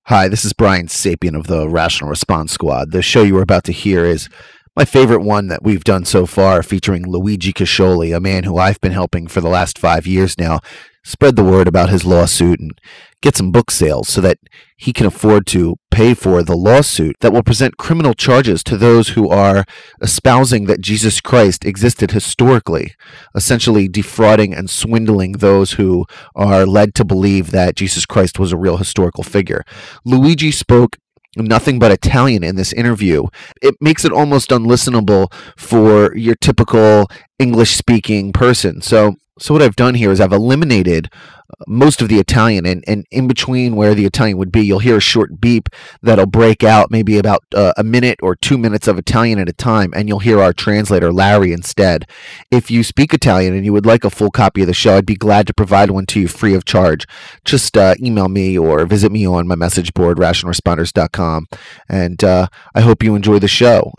Hi, this is Brian Sapien of the Rational Response Squad. The show you were about to hear is my favorite one that we've done so far, featuring Luigi Cascioli, a man who I've been helping for the last 5 years now spread the word about his lawsuit and get some book sales so that he can afford to pay for the lawsuit that will present criminal charges to those who are espousing that Jesus Christ existed historically, essentially defrauding and swindling those who are led to believe that Jesus Christ was a real historical figure. Luigi spoke nothing but Italian in this interview. It makes it almost unlistenable for your typical English-speaking person. So what I've done here is I've eliminated most of the Italian, and in between where the Italian would be, you'll hear a short beep that'll break out maybe about a minute or 2 minutes of Italian at a time, and you'll hear our translator, Larry, instead. If you speak Italian and you would like a full copy of the show, I'd be glad to provide one to you free of charge. Just email me or visit me on my message board, rationalresponders.com, and I hope you enjoy the show.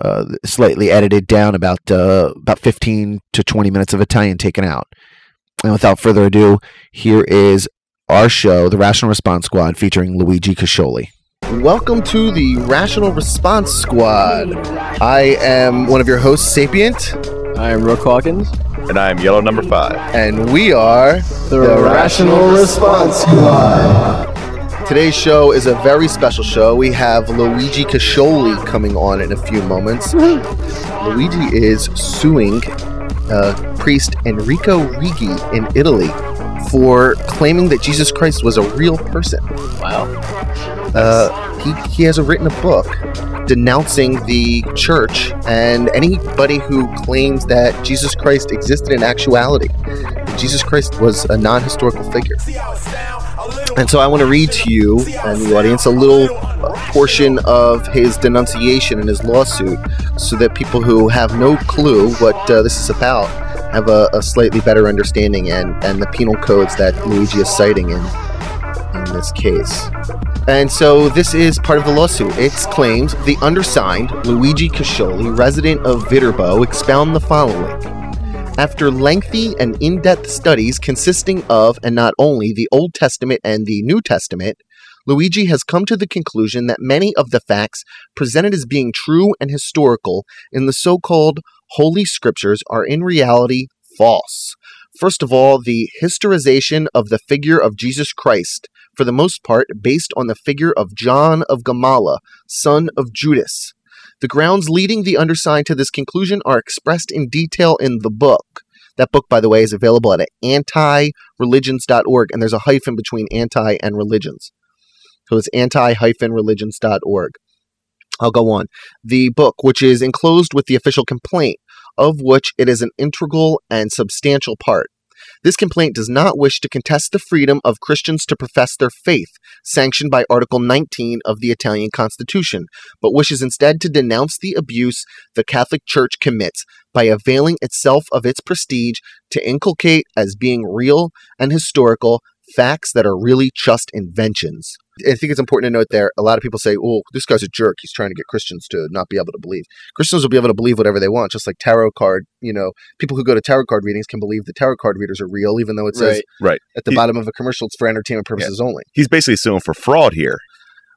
Slightly edited down, about 15 to 20 minutes of Italian taken out. And without further ado, here is our show, the Rational Response Squad, featuring Luigi Cascioli. Welcome to the Rational Response Squad. I am one of your hosts, Sapient. I am Rook Hawkins. And I am Yellow Number 5. And we are the Rational Response Squad. Today's show is a very special show. We have Luigi Cascioli coming on in a few moments. Luigi is suing priest Enrico Righi in Italy for claiming that Jesus Christ was a real person. Wow. He has written a book denouncing the church and anybody who claims that Jesus Christ existed in actuality. Jesus Christ was a non-historical figure. And so I want to read to you and the audience a little portion of his denunciation in his lawsuit so that people who have no clue what this is about have a slightly better understanding and the penal codes that Luigi is citing in this case. And so this is part of the lawsuit. It claims the undersigned, Luigi Cascioli, resident of Viterbo, expound the following. After lengthy and in-depth studies consisting of, and not only, the Old Testament and the New Testament, Luigi has come to the conclusion that many of the facts presented as being true and historical in the so-called Holy Scriptures are in reality false. First of all, the historization of the figure of Jesus Christ, for the most part based on the figure of John of Gamala, son of Judas. The grounds leading the undersigned to this conclusion are expressed in detail in the book. That book, by the way, is available at anti-religions.org, and there's a hyphen between anti and religions. So it's anti-religions.org. I'll go on. The book, which is enclosed with the official complaint, of which it is an integral and substantial part. This complaint does not wish to contest the freedom of Christians to profess their faith, sanctioned by Article 19 of the Italian Constitution, but wishes instead to denounce the abuse the Catholic Church commits by availing itself of its prestige to inculcate as being real and historical facts that are really just inventions. I think it's important to note there, a lot of people say, oh, this guy's a jerk. He's trying to get Christians to not be able to believe. Christians will be able to believe whatever they want, just like tarot card, people who go to tarot card readings can believe the tarot card readers are real, even though it says at the bottom of a commercial it's for entertainment purposes only. He's basically suing for fraud here.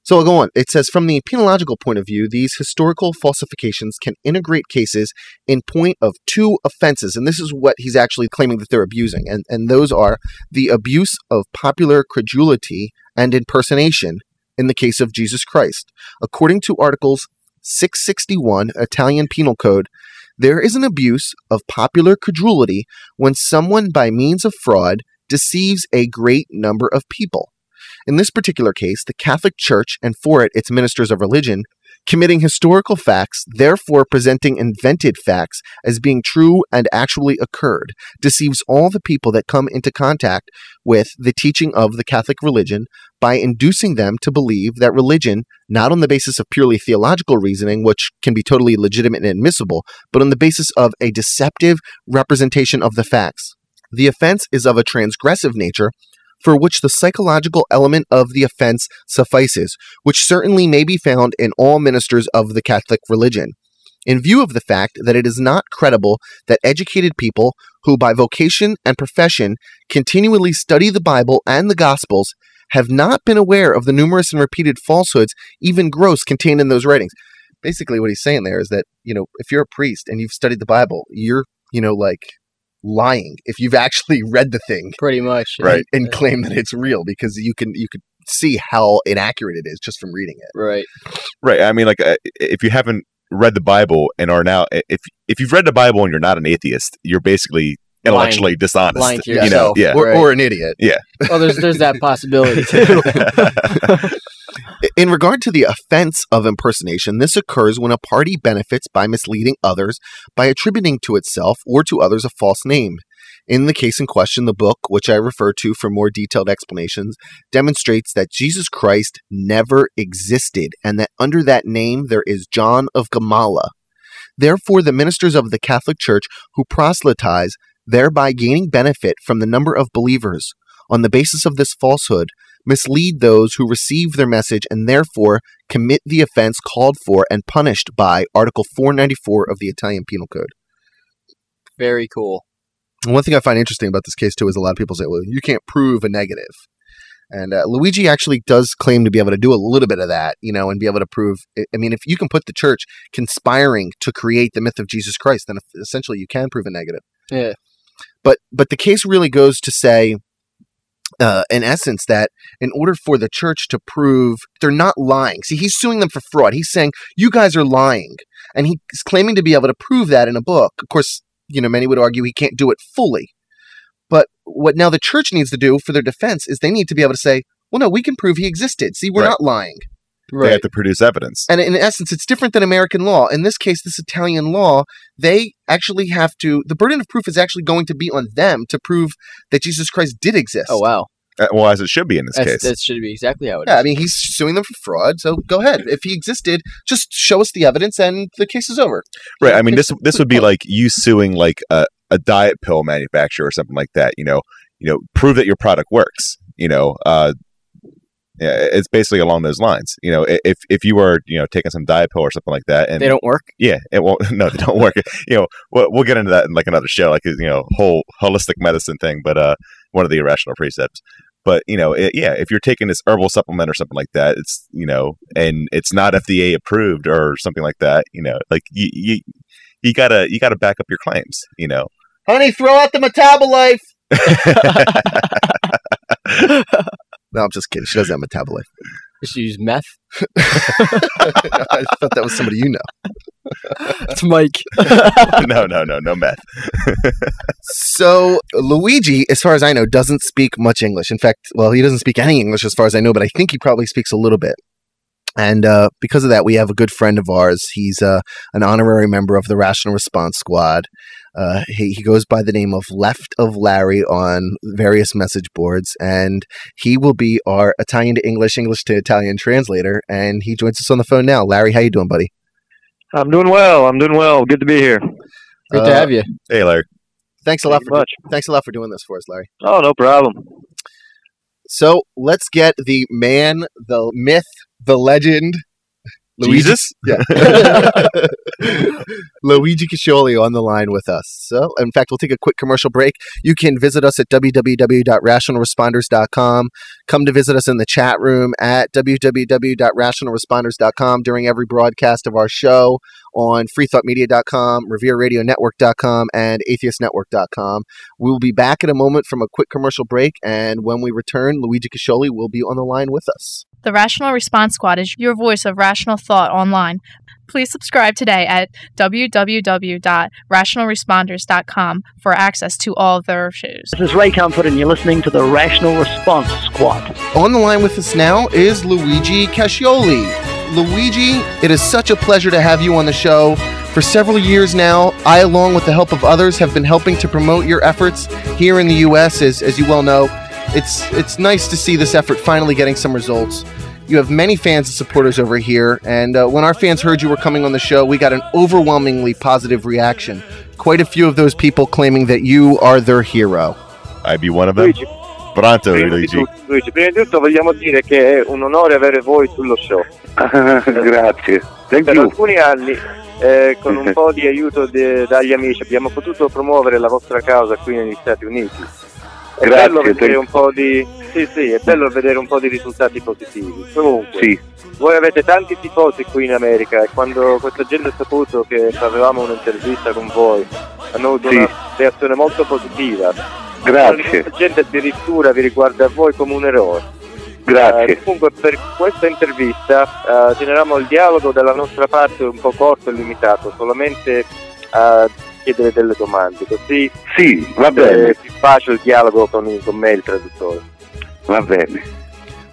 So I'll go on. It says, from the penological point of view, these historical falsifications can integrate cases in point of two offenses. And this is what he's actually claiming that they're abusing. And those are the abuse of popular credulity and impersonation in the case of Jesus Christ. According to Articles 661 Italian Penal Code, there is an abuse of popular credulity when someone by means of fraud deceives a great number of people. In this particular case, the Catholic Church, and for it, its ministers of religion, committing historical facts, therefore presenting invented facts as being true and actually occurred, deceives all the people that come into contact with the teaching of the Catholic religion by inducing them to believe that religion, not on the basis of purely theological reasoning, which can be totally legitimate and admissible, but on the basis of a deceptive representation of the facts. The offense is of a transgressive nature, for which the psychological element of the offense suffices, which certainly may be found in all ministers of the Catholic religion. In view of the fact that it is not credible that educated people who by vocation and profession continually study the Bible and the Gospels have not been aware of the numerous and repeated falsehoods, even gross, contained in those writings. Basically, what he's saying there is that, if you're a priest and you've studied the Bible, you're, lying if you've actually read the thing. Pretty much. Right. And claim that it's real, because you could see how inaccurate it is just from reading it. Right. Right. I mean, if you haven't read the Bible and are now, if you've read the Bible and you're not an atheist, you're basically intellectually dishonest. Lying to yourself. Or an idiot. Yeah. Oh, there's that possibility too. In regard to the offense of impersonation, this occurs when a party benefits by misleading others by attributing to itself or to others a false name. In the case in question, the book, which I refer to for more detailed explanations, demonstrates that Jesus Christ never existed and that under that name there is John of Gamala. Therefore, the ministers of the Catholic Church who proselytize, thereby gaining benefit from the number of believers, on the basis of this falsehood, mislead those who receive their message and therefore commit the offense called for and punished by Article 494 of the Italian Penal Code. Very cool. And one thing I find interesting about this case, too, is a lot of people say, well, you can't prove a negative. And Luigi actually does claim to be able to do a little bit of that, and be able to prove. I mean, if you can put the church conspiring to create the myth of Jesus Christ, then essentially you can prove a negative. Yeah. But the case really goes to say, in essence, that in order for the church to prove they're not lying. See, he's suing them for fraud. He's saying, you guys are lying. And he's claiming to be able to prove that in a book. Of course, many would argue he can't do it fully. But what now the church needs to do for their defense is they need to be able to say, well, no, we can prove he existed. See, we're not lying. Right. They have to produce evidence. And in essence, it's different than American law. In this case, this Italian law, they actually have to, the burden of proof is actually going to be on them to prove that Jesus Christ did exist. Oh, wow. Well, as it should be in this case. That should be exactly how it is. Yeah, I mean, he's suing them for fraud, so go ahead. If he existed, just show us the evidence and the case is over. Right. I mean, this would be like you suing like a diet pill manufacturer or something like that, prove that your product works, it's basically along those lines. If you were, taking some diet pill or something like that, and they don't work. Yeah, it won't. No, they don't work. We'll get into that in like another show, like whole holistic medicine thing. But one of the irrational precepts. But if you're taking this herbal supplement or something like that, it's and it's not FDA approved or something like that. Like you gotta back up your claims. Honey, throw out the metabolite. No, I'm just kidding. She doesn't have metabolite. Does she use meth? I thought that was somebody you know. It's Mike. No meth. So Luigi, as far as I know, doesn't speak much English. In fact, he doesn't speak any English as far as I know, but I think he probably speaks a little bit. And because of that, we have a good friend of ours. He's an honorary member of the Rational Response Squad. He goes by the name of Left of Larry on various message boards, and he will be our Italian to English, English to Italian translator, and he joins us on the phone now. Larry, how you doing, buddy? I'm doing well. Good to be here. Good to have you. Hey, Larry. Thanks a lot for doing this for us, Larry. Oh, no problem. So let's get the man, the myth, the legend, Jesus? Yeah. Luigi Cascioli on the line with us. So, in fact, we'll take a quick commercial break. You can visit us at www.rationalresponders.com. Come to visit us in the chat room at www.rationalresponders.com during every broadcast of our show on freethoughtmedia.com, revereradionetwork.com, and atheistnetwork.com. We will be back in a moment from a quick commercial break, and when we return, Luigi Cascioli will be on the line with us. The Rational Response Squad is your voice of rational thought online. Please subscribe today at www.rationalresponders.com for access to all of their shows. This is Ray Comfort, and you're listening to the Rational Response Squad. On the line with us now is Luigi Cascioli. Luigi, it is such a pleasure to have you on the show. For several years now, I, along with the help of others, have been helping to promote your efforts here in the U.S., as you well know. It's nice to see this effort finally getting some results. You have many fans and supporters over here, and when our fans heard you were coming on the show, we got an overwhelmingly positive reaction. Quite a few of those people claiming that you are their hero. I'd be one of them. Luigi. Pronto, Luigi. Luigi, prima di tutto vogliamo dire che è un onore avere voi sullo show. Grazie. Thank Per you. alcuni anni, con un po' di aiuto dagli amici, abbiamo potuto promuovere la vostra causa qui negli Stati Uniti. È bello vedere un po' di è bello vedere un po' di risultati positivi. Comunque, Sì. voi avete tanti tifosi qui in America e quando questa gente ha saputo che avevamo un'intervista con voi hanno avuto una reazione molto positiva. Grazie. Questa gente addirittura vi riguarda a voi come un eroe. Grazie. Comunque per questa intervista generiamo il dialogo dalla nostra parte un po' corto e limitato, solamente a chiedere delle domande, così Sì, va bene. è più facile il dialogo con me, il traduttore. Va bene.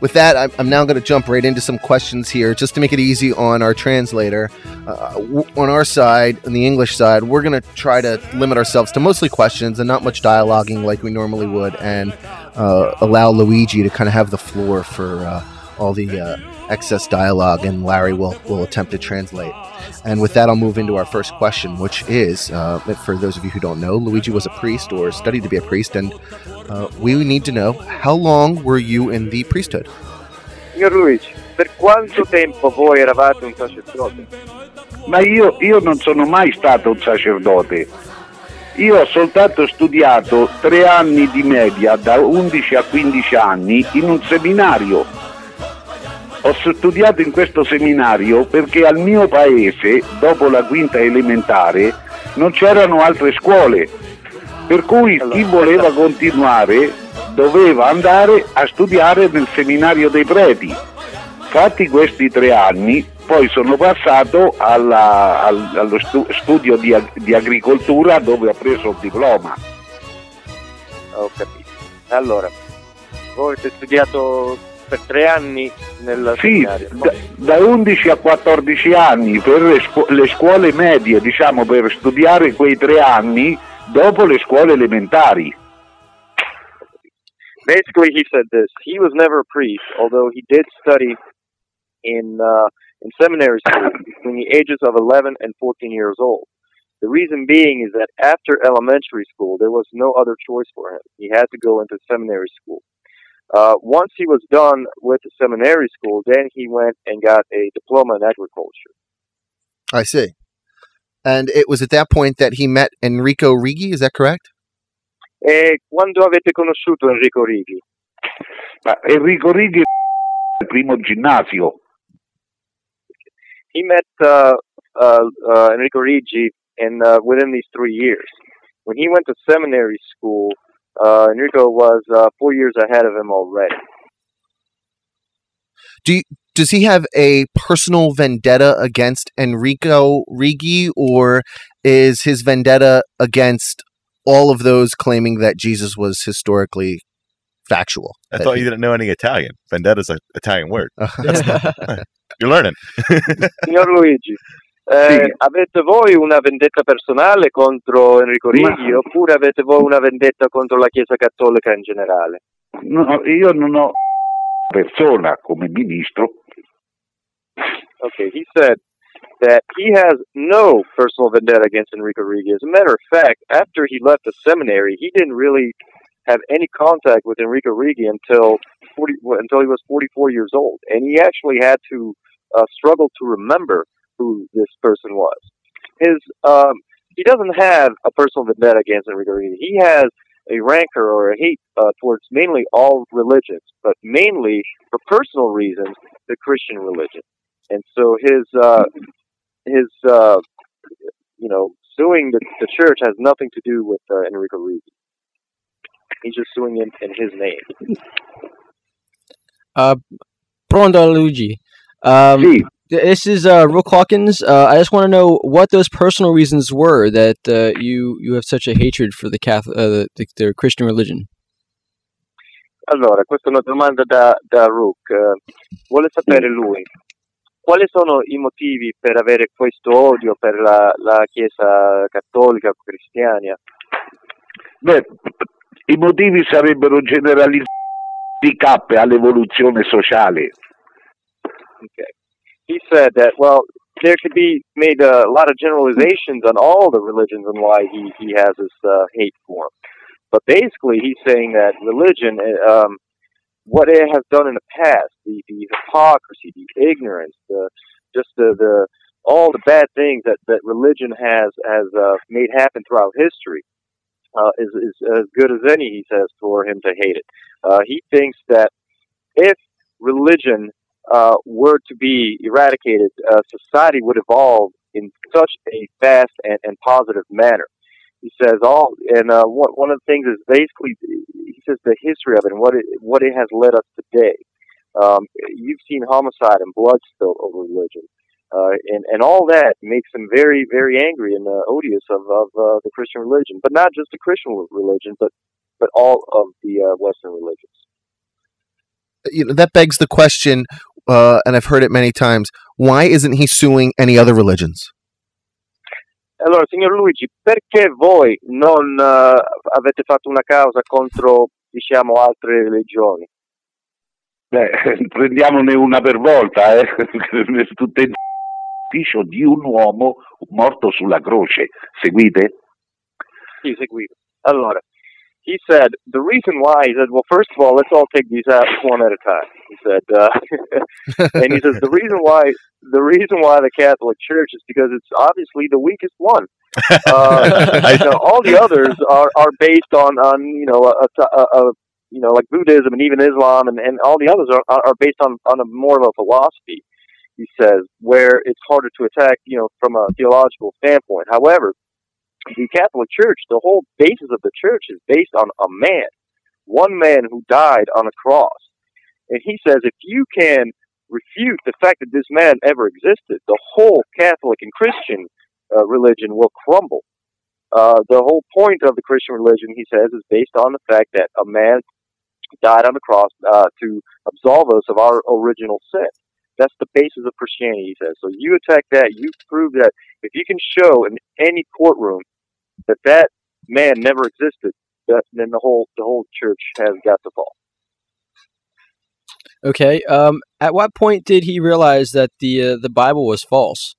With that, I'm now going to jump right into some questions here, just to make it easy on our translator. On our side, on the English side, we're going to try to limit ourselves to mostly questions and not much dialoguing like we normally would, and allow Luigi to kind of have the floor for all the excess dialogue, and Larry will attempt to translate. And with that, I'll move into our first question, which is, for those of you who don't know, Luigi was a priest or studied to be a priest, and we need to know, how long were you in the priesthood? Signor Luigi, per quanto tempo voi eravate un sacerdote? Ma io non sono mai stato un sacerdote. Io ho soltanto studiato 3 anni di media, da 11 a 15 anni, in un seminario. Ho studiato in questo seminario perché al mio paese, dopo la quinta elementare, non c'erano altre scuole, per cui chi voleva continuare doveva andare a studiare nel seminario dei preti. Fatti questi 3 anni, poi sono passato allo studio di agricoltura, dove ho preso il diploma. Ho capito. Allora, voi avete studiato per 3 anni nel seminario? Da 11 a 14 anni per le scuole medie, diciamo, per studiare quei 3 anni dopo le scuole elementari. Basically, he said this. He was never a priest, although he did study in seminary school between the ages of 11 and 14 years old. The reason being is that after elementary school, there was no other choice for him. He had to go into seminary school. Once he was done with the seminary school, then he went and got a diploma in agriculture. I see. And it was at that point that he met Enrico Righi, is that correct? E quando avete conosciuto Enrico Righi? Enrico Righi è il primo ginnasio. He met Enrico Righi within these 3 years. When he went to seminary school, Enrico was 4 years ahead of him already. Does he have a personal vendetta against Enrico Righi, or is his vendetta against all of those claiming that Jesus was historically factual? I thought you didn't know any Italian. Vendetta is an Italian word. You're learning. Signor Luigi, avete voi una vendetta personale contro Enrico Righi, oppure avete voi una vendetta contro la Chiesa Cattolica in generale? No, io non ho persona come ministro. Okay, he said that he has no personal vendetta against Enrico Righi. As a matter of fact, after he left the seminary, he didn't really have any contact with Enrico Righi until he was 44 years old, and he actually had to struggle to remember who this person was. He doesn't have a personal vendetta against Enrico Righi. He has a rancor or a hate towards mainly all religions, but mainly for personal reasons, the Christian religion. And so his suing the church has nothing to do with Enrico Righi. He's just suing him in his name. Pronto, Luigi. Sì. This is Rook Hawkins. I just want to know what those personal reasons were that you have such a hatred for the Christian religion. Allora, questa è una domanda da Rook. Vuole sapere lui quali sono i motivi per avere questo odio per la Chiesa cattolica o cristiana? Beh, i motivi sarebbero generalizzati all'evoluzione sociale. Okay. He said that, well, there could be made a lot of generalizations on all the religions and why he has this hate for them. But basically, he's saying that religion, what it has done in the past, the hypocrisy, the ignorance, the all the bad things that religion has made happen throughout history, is as good as any, he says, for him to hate it. He thinks that if religion were to be eradicated, society would evolve in such a fast and positive manner. He says one of the things is basically, he says, the history of it and what it has led us today. You've seen homicide and blood spilled over religion. And all that makes him very, very angry and odious of the Christian religion, but not just the Christian religion, but all of the Western religions. That begs the question, and I've heard it many times, why isn't he suing any other religions? Allora, signor Luigi, perché voi non avete fatto una causa contro, diciamo, altre religioni? Prendiamone una per volta, tutte in ufficio di un uomo morto sulla croce. Seguite? Sì, seguite. Allora, he said, the reason why, he said, well, first of all, let's all take these out one at a time. He said, and he says, the reason why the Catholic Church is because it's obviously the weakest one. All the others are based on like Buddhism and even Islam, and all the others are based on a more of a philosophy, he says, where it's harder to attack, from a theological standpoint. However, the Catholic Church, the whole basis of the church is based on a man, one man who died on a cross. And he says, if you can refute the fact that this man ever existed, the whole Catholic and Christian religion will crumble. The whole point of the Christian religion, he says, is based on the fact that a man died on the cross to absolve us of our original sin. That's the basis of Christianity, he says. So you attack that, you prove that if you can show in any courtroom that man never existed, then the whole church has got to fall. Okay. At what point did he realize that the Bible was false?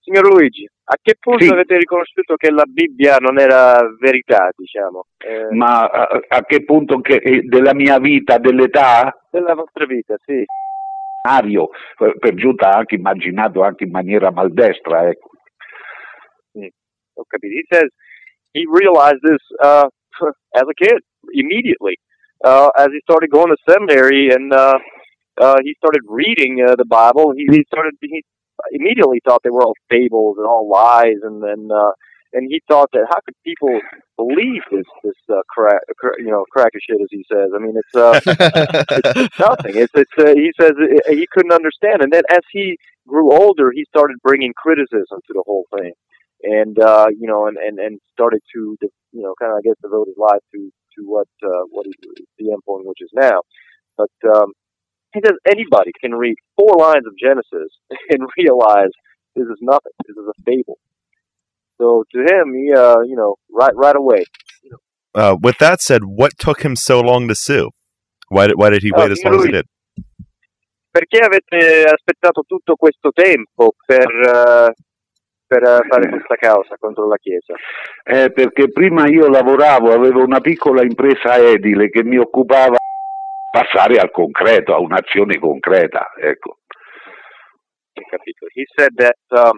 Signor Luigi, a che punto Sì. avete riconosciuto che la Bibbia non era verità, diciamo? Ma a che punto della mia vita, dell'età? Della vostra vita, sì. Mario, per giunta anche immaginato anche in maniera maldestra, ecco. Ho capito. He says he realized this as a kid immediately, as he started going to seminary and he started reading the Bible. He immediately thought they were all fables and all lies, and he thought that how could people believe this cracker shit, as he says. I mean, it's nothing. He says he couldn't understand, and then as he grew older, he started bringing criticism to the whole thing, and started to kind of, I guess, devote his life to what the endpoint, which is now. But he says anybody can read 4 lines of Genesis and realize this is nothing. This is a fable. So to him, he right away. With that said, what took him so long to sue? Why did he wait as long as he did? Perché avete aspettato tutto questo tempo per fare questa causa contro la Chiesa? Perché prima io lavoravo, avevo una piccola impresa edile che mi occupava di passare al concreto, a un'azione concreta, ecco. He said that the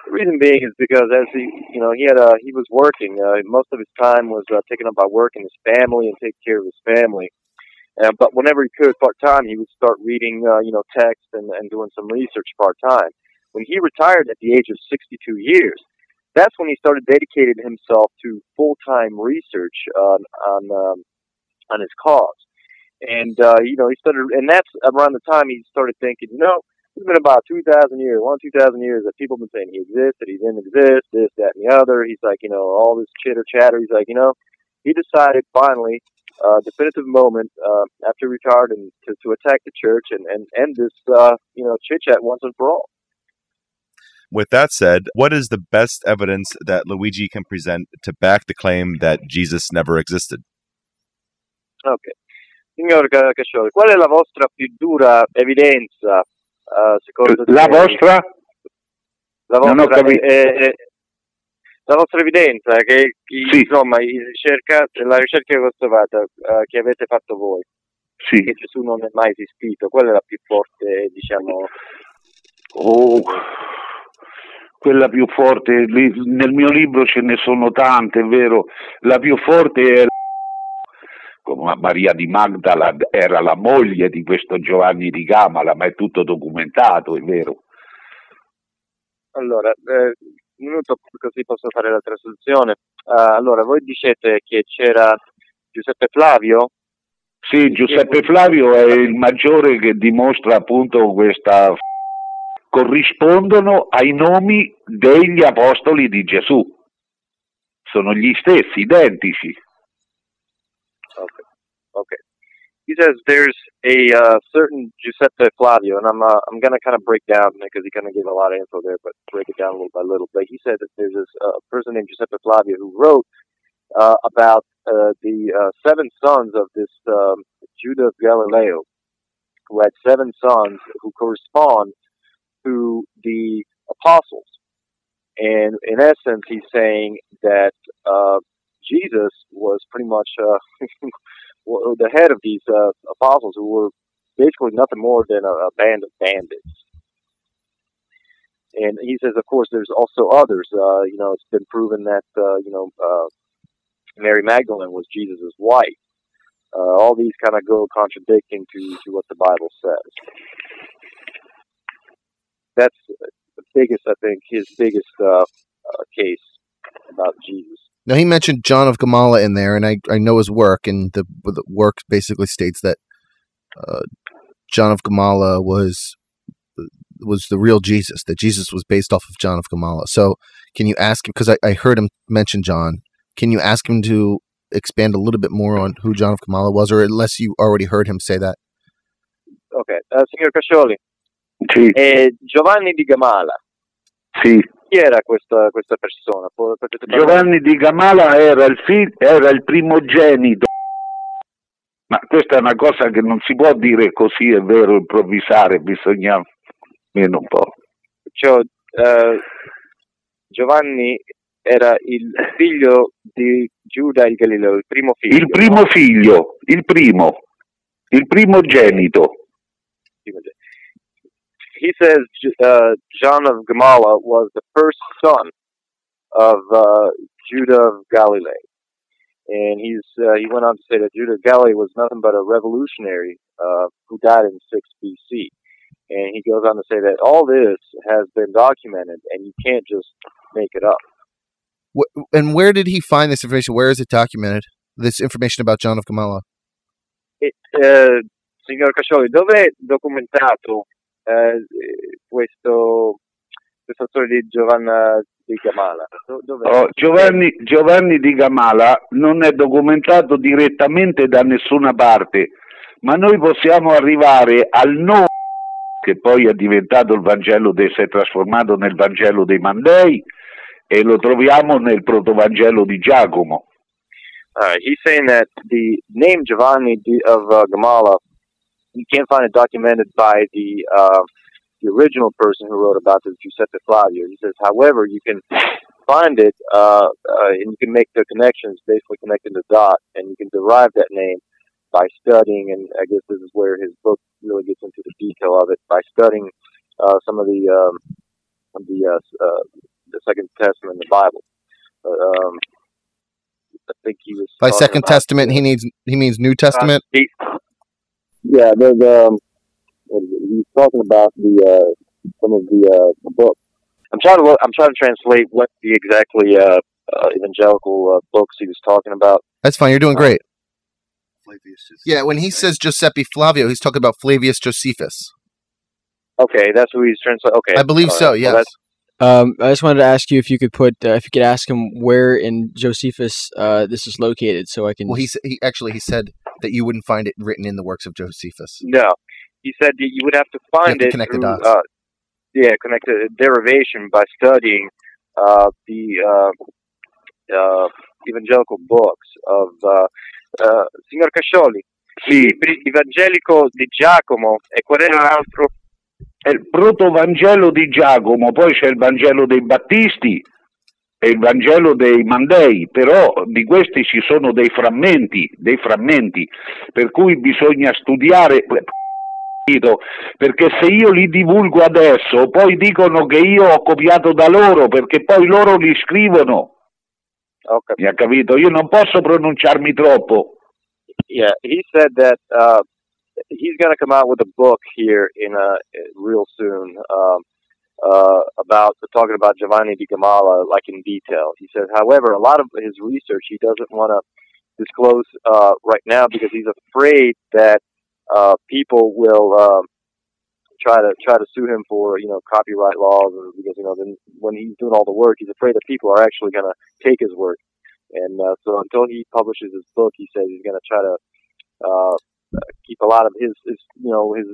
reason being is because as he was working, most of his time was taken up by working his family and taking care of his family. But whenever he could part-time, he would start reading, text and doing some research part-time. When he retired at the age of 62 years, that's when he started dedicating himself to full-time research on his cause. And, he started, and that's around the time he started thinking, it's been about 2,000 years that people have been saying he existed, he didn't exist, this, that, and the other. He's like, all this chitter-chatter. He's like, he decided finally, definitive moment, after he retired, and to attack the church and end this, chit-chat once and for all. With that said, what is the best evidence that Luigi can present to back the claim that Jesus never existed? Okay. Signor Cascioli, qual è la vostra più dura evidenza, secondo la vostra? La vostra, non ho capito. La vostra evidenza che sì. Insomma la ricerca che avete fatto voi, sì. Che Gesù non è mai esistito, qual è la più forte, diciamo? quella più forte, nel mio libro ce ne sono tante, è vero, la più forte è come Maria di Magdala, era la moglie di questo Giovanni di Gamala, ma è tutto documentato, è vero. Allora, un minuto così posso fare la traduzione. Allora, voi dicete che c'era Giuseppe Flavio? Sì, Giuseppe Flavio è il maggiore che dimostra appunto questa... corrispondono ai nomi degli apostoli di Gesù. Sono gli stessi, identici. Okay. He says there's a certain Giuseppe Flavio, and I'm going to kind of break down, because he kind of gave a lot of info there, but break it down little by little. But he said that there's this person named Giuseppe Flavio who wrote about the 7 sons of this Judah of Galileo, who had 7 sons who correspond to the apostles. And in essence, he's saying that Jesus was pretty much the head of these apostles, who were basically nothing more than a band of bandits. And he says, of course, there's also others. It's been proven that Mary Magdalene was Jesus' wife. All these kind of go contradicting to what the Bible says. That's the biggest, I think, his biggest case about Jesus. Now, he mentioned John of Gamala in there, and I know his work, and the work basically states that John of Gamala was the real Jesus, that Jesus was based off of John of Gamala. So can you ask him, because I heard him mention John, can you ask him to expand a little bit more on who John of Gamala was, or unless you already heard him say that? Okay. Signor Cascioli, Sì. Giovanni di Gamala. Sì. Chi era questa persona? Giovanni di Gamala era il primogenito, ma questa è una cosa che non si può dire così, è vero, improvvisare, bisogna meno un po'. Cioè, Giovanni era il figlio di Giuda il Galileo, il primo figlio. Il primo figlio, il primogenito. He says John of Gamala was the first son of Judah of Galilee. And he went on to say that Judah of Galilee was nothing but a revolutionary who died in 6 BC. And he goes on to say that all this has been documented, and you can't just make it up. And where did he find this information? Where is it documented? This information about John of Gamala? Signor Cascioli, dove è documentato questa storia di Giovanni di Gamala? Giovanni di Gamala non è documentato direttamente da nessuna parte, ma noi possiamo arrivare al nome che poi è diventato il Vangelo, si è trasformato nel Vangelo dei Mandei, e lo troviamo nel protovangelo di Giacomo. He's saying that the name Giovanni of Gamala, you can't find it documented by the original person who wrote about this, Giuseppe Flavio. He says, however, you can find it, and you can make the connections, basically connecting the dot, and you can derive that name by studying, and I guess this is where his book really gets into the detail of it, by studying some of the Second Testament in the Bible. I think he was by Second Testament. He means New Testament. Yeah, there's he's talking about some of the books. I'm trying to translate what the exactly evangelical books he was talking about. That's fine. You're doing great. Yeah, when he says Giuseppe Flavio, he's talking about Flavius Josephus. Okay, that's who he's translating. Okay, I believe so. Yes. I just wanted to ask you if you could ask him where in Josephus this is located, so I can. Well, he said that you wouldn't find it written in the works of Josephus. No, he said that you would have to find it connect through, the dots. Connect the derivation by studying the evangelical books of Signor Cascioli. Sì. Il libro evangelico di Giacomo e qual era l'altro? È il protovangelo di Giacomo, poi c'è il Vangelo dei Battisti e il Vangelo dei Mandei, però di questi ci sono dei frammenti, per cui bisogna studiare Perché se io li divulgo adesso, poi dicono che io ho copiato da loro, perché poi loro li scrivono. Okay. Mi ha capito? Io non posso pronunciarmi troppo. Yeah, he said that he's going to come out with a book here in real soon about talking about Giovanni di Gamala, like in detail. He says, however, a lot of his research he doesn't want to disclose right now because he's afraid that people will try to sue him for copyright laws, or because then when he's doing all the work, he's afraid that people are actually going to take his work. And so until he publishes his book, he says he's going to try to keep a lot of his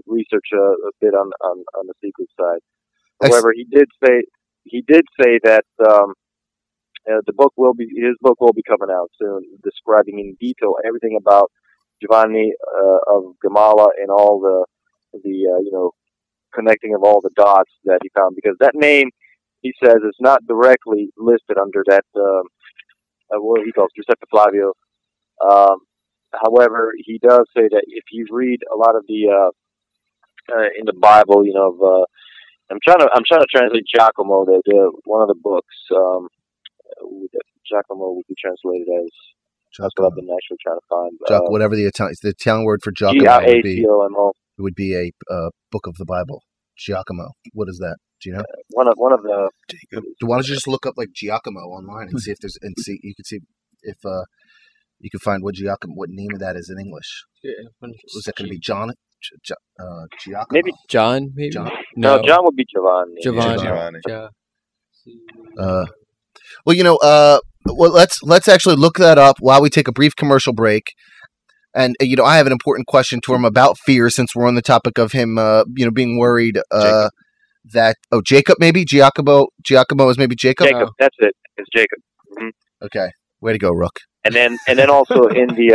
research a bit on the secret side. However, he did say that his book will be coming out soon, describing in detail everything about Giovanni of Gamala and all the connecting of all the dots that he found, because that name, he says, is not directly listed under that what he calls Giuseppe Flavio. However, he does say that if you read a lot of the in the Bible, I'm trying to translate Giacomo, one of the books. Giacomo would be translated as. That's what I've been actually trying to find. Whatever the Italian word for Giacomo would be a book of the Bible. Giacomo. What is that? Do you know? One of the. Why don't you just look up like Giacomo online and see if there's you can see if you can find what name of that is in English. Yeah. Was that going to be John? Giacomo. Maybe John. Maybe John? No, John would be Giovanni. Giovanni. Well, let's actually look that up while we take a brief commercial break. And I have an important question to him about fear, since we're on the topic of him, being worried that Jacob, maybe Giacomo is maybe Jacob. Jacob, that's it. It's Jacob. Mm-hmm. Okay, way to go, Rook. And then also in the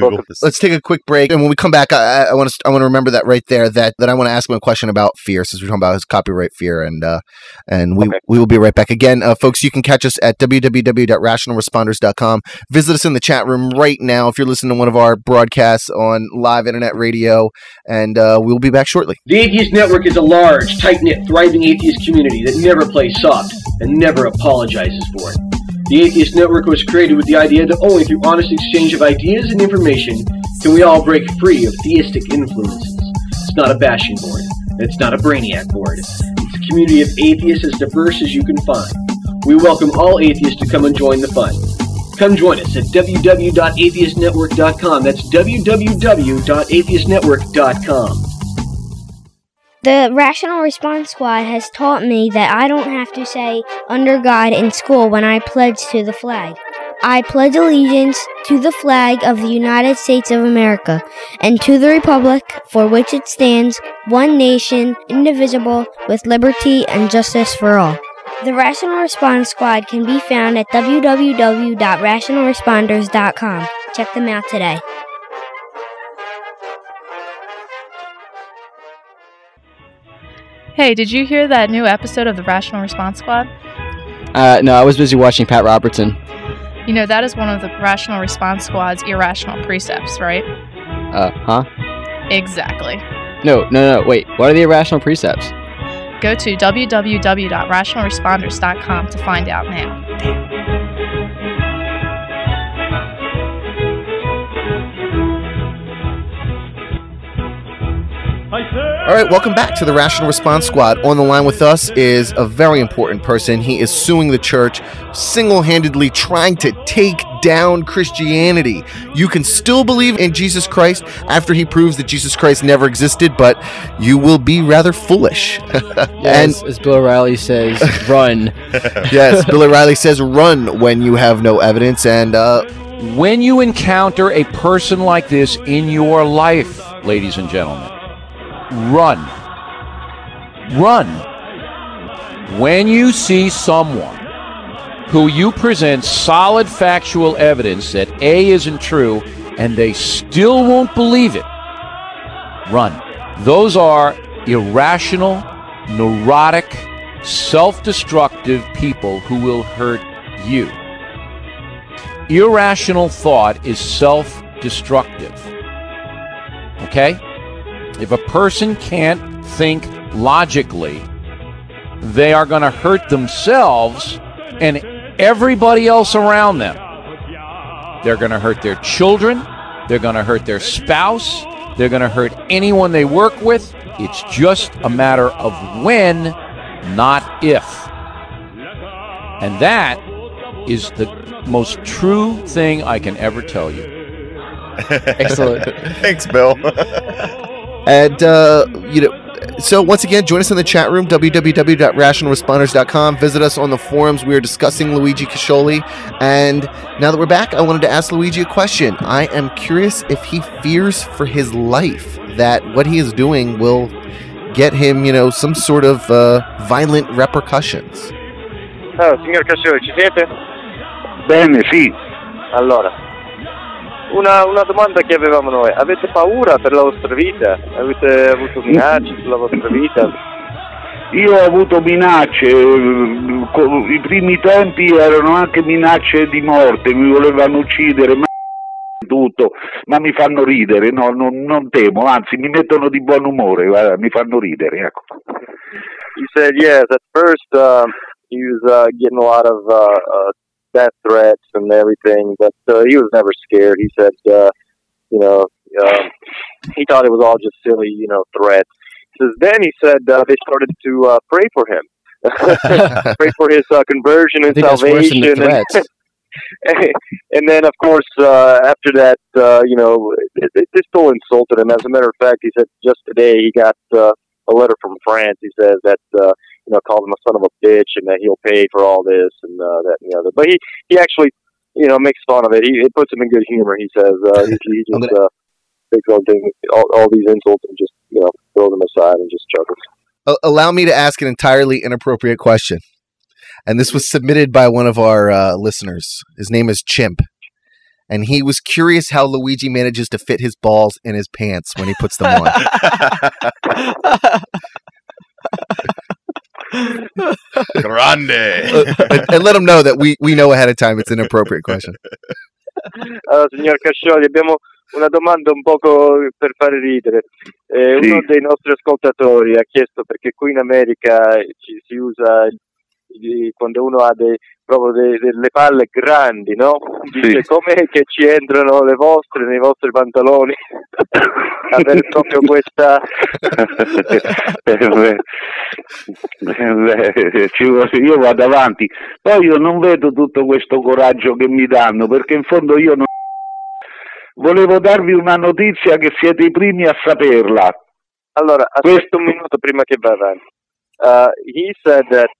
book of let's take a quick break, and when we come back, I want to remember that right there, that I want to ask him a question about fear, since we're talking about his copyright fear, and we will be right back. Again, folks, you can catch us at www.rationalresponders.com. Visit us in the chat room right now if you're listening to one of our broadcasts on live internet radio, and we'll be back shortly. The Atheist Network is a large, tight-knit, thriving atheist community that never plays soft and never apologizes for it. The Atheist Network was created with the idea that only through honest exchange of ideas and information can we all break free of theistic influences. It's not a bashing board, and it's not a brainiac board. It's a community of atheists as diverse as you can find. We welcome all atheists to come and join the fun. Come join us at www.atheistnetwork.com. That's www.atheistnetwork.com. The Rational Response Squad has taught me that I don't have to say "under God" in school when I pledge to the flag. I pledge allegiance to the flag of the United States of America and to the republic for which it stands, one nation, indivisible, with liberty and justice for all. The Rational Response Squad can be found at www.rationalresponders.com. Check them out today. Hey, did you hear that new episode of the Rational Response Squad? No, I was busy watching Pat Robertson. That is one of the Rational Response Squad's irrational precepts, right? Huh? Exactly. No, wait. What are the irrational precepts? Go to www.rationalresponders.com to find out now. All right, welcome back to the Rational Response Squad. On the line with us is a very important person. He is suing the church, single-handedly trying to take down Christianity. You can still believe in Jesus Christ after he proves that Jesus Christ never existed, but you will be rather foolish. Yes, as Bill O'Reilly says, run. Yes, Bill O'Reilly says run when you have no evidence. And when you encounter a person like this in your life, ladies and gentlemen, run. When you see someone who you present solid factual evidence that A isn't true and they still won't believe it, run. Those are irrational, neurotic, self-destructive people who will hurt you. Irrational thought is self-destructive. Okay? If a person can't think logically, they are going to hurt themselves and everybody else around them. They're going to hurt their children. They're going to hurt their spouse. They're going to hurt anyone they work with. It's just a matter of when, not if. And that is the most true thing I can ever tell you. Excellent. Thanks, Bill. And, so once again, join us in the chat room, www.rationalresponders.com. Visit us on the forums. We are discussing Luigi Cascioli. And now that we're back, I wanted to ask Luigi a question. I am curious if he fears for his life that what he is doing will get him, some sort of violent repercussions. Oh, signor Cascioli, ci siete? Bene, sì. Allora, una domanda che avevamo noi. Avete paura per la vostra vita? Avete avuto minacce sulla vostra vita? Io ho avuto minacce, i primi tempi erano anche minacce di morte, mi volevano uccidere, ma tutto, ma mi fanno ridere, no, non temo, anzi mi mettono di buon umore, guarda, mi fanno ridere, ecco. He said yes, at first he was getting a lot of death threats and everything, but he was never scared. He said, he thought it was all just silly, threats. Then he said they started to pray for him, pray for his conversion and salvation. And then, of course, after that, they still insulted him. As a matter of fact, he said just today he got a letter from France. He says that, called him a son of a bitch and that he'll pay for all this and that and the other. But he actually, makes fun of it. It puts him in good humor. He says he just takes all these insults and just, throws them aside and just chuckles. Allow me to ask an entirely inappropriate question. And this was submitted by one of our listeners. His name is Chimp. And he was curious how Luigi manages to fit his balls in his pants when he puts them on. Grande. And let him know that we know ahead of time it's an inappropriate question. Signor Cascioli, abbiamo una domanda un poco per fare ridere. Uno dei nostri ascoltatori ha chiesto perché qui in America si usa quando uno ha proprio delle palle grandi, no? Dice com'è che ci entrano le vostre nei vostri pantaloni? Avere proprio questa io vado avanti, poi io non vedo tutto questo coraggio che mi danno, perché in fondo io non volevo darvi una notizia che siete i primi a saperla. Allora, aspetta un minuto prima che va avanti. He said that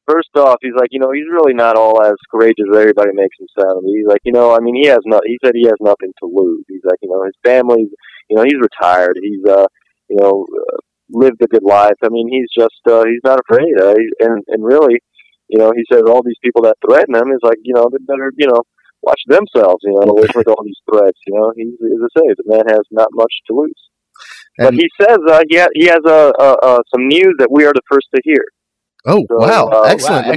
first off, he's like, he's really not all as courageous as everybody makes him sound. He's like, he has no. He said he has nothing to lose. He's like, his family's, he's retired. He's, lived a good life. I mean, he's just, he's not afraid. And really, he says all these people that threaten him is like, they better, watch themselves, away from all these threats. He's, as I say, the man has not much to lose. But he says he has some news that we are the first to hear. Oh, so, wow. Excellent.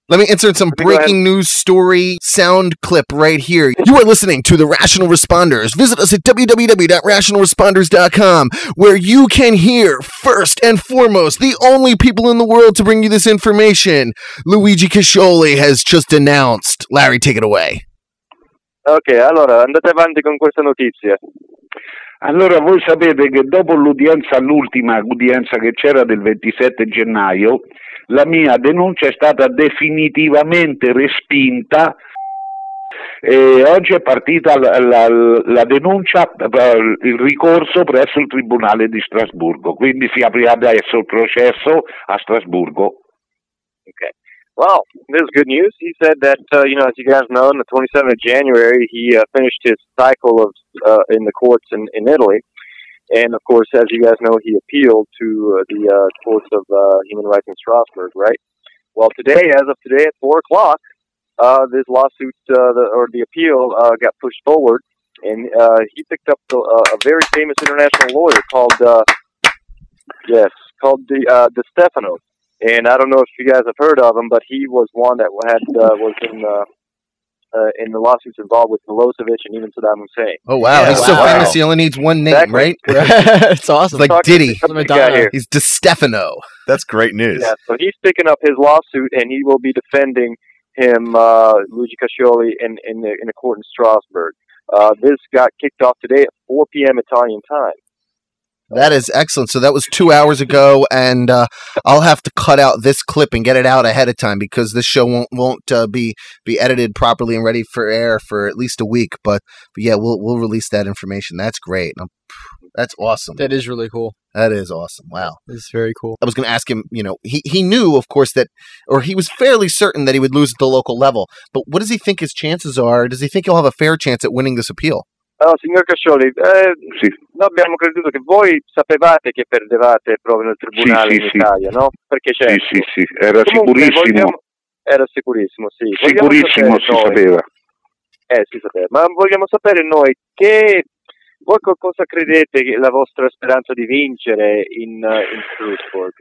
Let me insert some breaking news story sound clip right here. You are listening to The Rational Responders. Visit us at www.rationalresponders.com, where you can hear, first and foremost, the only people in the world to bring you this information. Luigi Cascioli has just announced. Larry, take it away. Ok, allora, andate avanti con questa notizia. Allora, voi sapete che dopo l'ultima udienza che c'era del 27 gennaio, la mia denuncia è stata definitivamente respinta e oggi è partita la denuncia, il ricorso presso il Tribunale di Strasburgo, quindi si aprirà adesso il processo a Strasburgo. Okay. Well, this is good news. He said that, as you guys know, on the 27th of January, he finished his cycle of in the courts in Italy. And, of course, as you guys know, he appealed to the courts of human rights in Strasbourg, right? Well, today, as of today at 4 o'clock, this lawsuit, the appeal got pushed forward. And he picked up a very famous international lawyer called De Stefano. And I don't know if you guys have heard of him, but he was one that was in in the lawsuits involved with Milosevic and even Saddam Hussein. Oh wow, he's so famous he only needs one name, Exactly. right? It's awesome. It's like Diddy. Here. He's DeStefano. That's great news. Yeah, so he's picking up his lawsuit, and he will be defending him, Luigi Cascioli, in a court in Strasbourg. This got kicked off today at 4 p.m. Italian time. That is excellent. So that was 2 hours ago, and I'll have to cut out this clip and get it out ahead of time because this show won't be edited properly and ready for air for at least a week. But yeah, we'll release that information. That's great. That's awesome. That is really cool. That is awesome. Wow. It's very cool. I was going to ask him, he knew, of course, or he was fairly certain that he would lose at the local level. But what does he think his chances are? Does he think he'll have a fair chance at winning this appeal? Signor Cascioli, noi abbiamo creduto che voi sapevate che perdevate proprio nel tribunale in Italia, no? Perché c'è. Sì, era sicurissimo. Era sicurissimo, sì. Sicurissimo si sapeva. Si sapeva. Ma vogliamo sapere noi voi cosa credete che la vostra speranza di vincere in Strasbourg?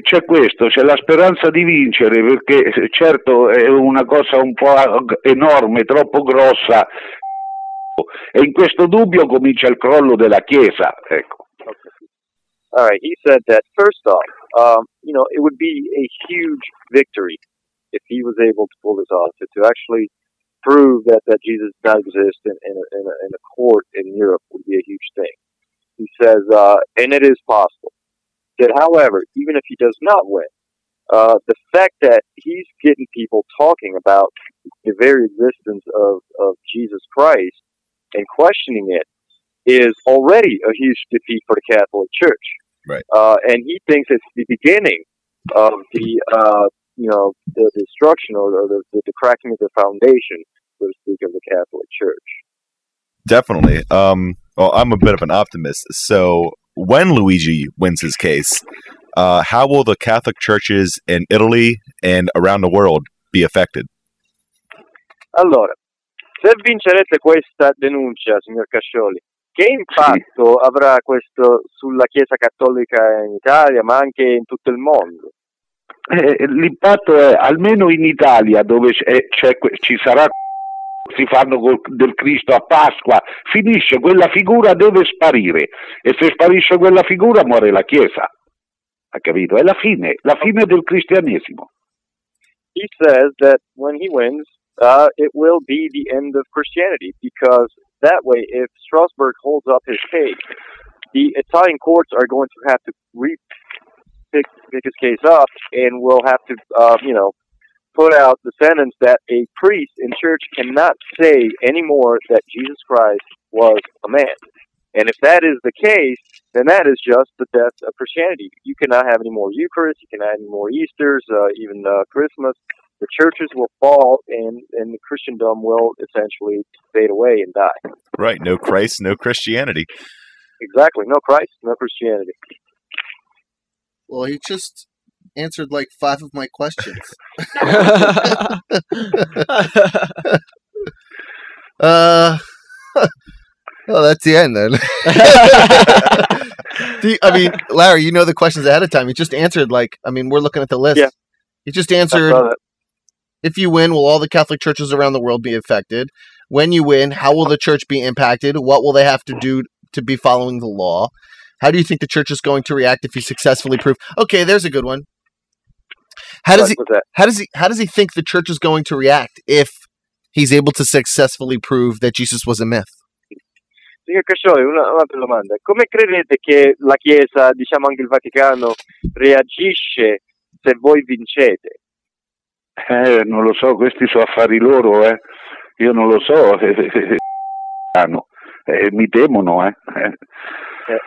C'è la speranza di vincere perché certo è una cosa un po' enorme, troppo grossa. E in questo dubbio comincia il crollo della Chiesa. Ecco. All right. He said that first off, it would be a huge victory if he was able to pull this off, to actually prove that Jesus does exist in a court in Europe would be a huge thing. He says, and it is possible. That, however, even if he does not win, the fact that he's getting people talking about the very existence of Jesus Christ and questioning it is already a huge defeat for the Catholic Church. Right. And he thinks it's the beginning of the destruction or the cracking of the foundation, so to speak, of the Catholic Church. Definitely. Well, I'm a bit of an optimist. So when Luigi wins his case, how will the Catholic churches in Italy and around the world be affected? Allora, se vincerete questa denuncia, signor Cascioli, che impatto avrà questo sulla Chiesa Cattolica in Italia, ma anche in tutto il mondo? L'impatto è, almeno in Italia, dove ci sarà, si fanno del Cristo a Pasqua, finisce, quella figura deve sparire, e se sparisce quella figura muore la Chiesa. Ha capito? È la fine del cristianesimo. He says that when he wins, it will be the end of Christianity, because that way, if Strasbourg holds up his case, the Italian courts are going to have to pick his case up, and will have to, put out the sentence that a priest in church cannot say anymore that Jesus Christ was a man. And if that is the case, then that is just the death of Christianity. You cannot have any more Eucharist, you cannot have any more Easters, even Christmas. The churches will fall, and the Christendom will essentially fade away and die. Right. No Christ, no Christianity. Exactly. No Christ, no Christianity. Well, he just answered like 5 of my questions. Well, that's the end then. Larry, you know the questions ahead of time. He just answered we're looking at the list. Yeah. He just answered, if you win, will all the Catholic churches around the world be affected? When you win, how will the church be impacted? What will they have to do to be following the law? How do you think the church is going to react if you successfully prove? Okay, there's a good one. How does he think the church is going to react if he's able to successfully prove that Jesus was a myth? Signor Cascioli, un'altra domanda. Come credete che la Chiesa, diciamo anche il Vaticano, reagisce se voi vincete? Non lo so, questi sono affari loro, Io non lo so. Mi temono,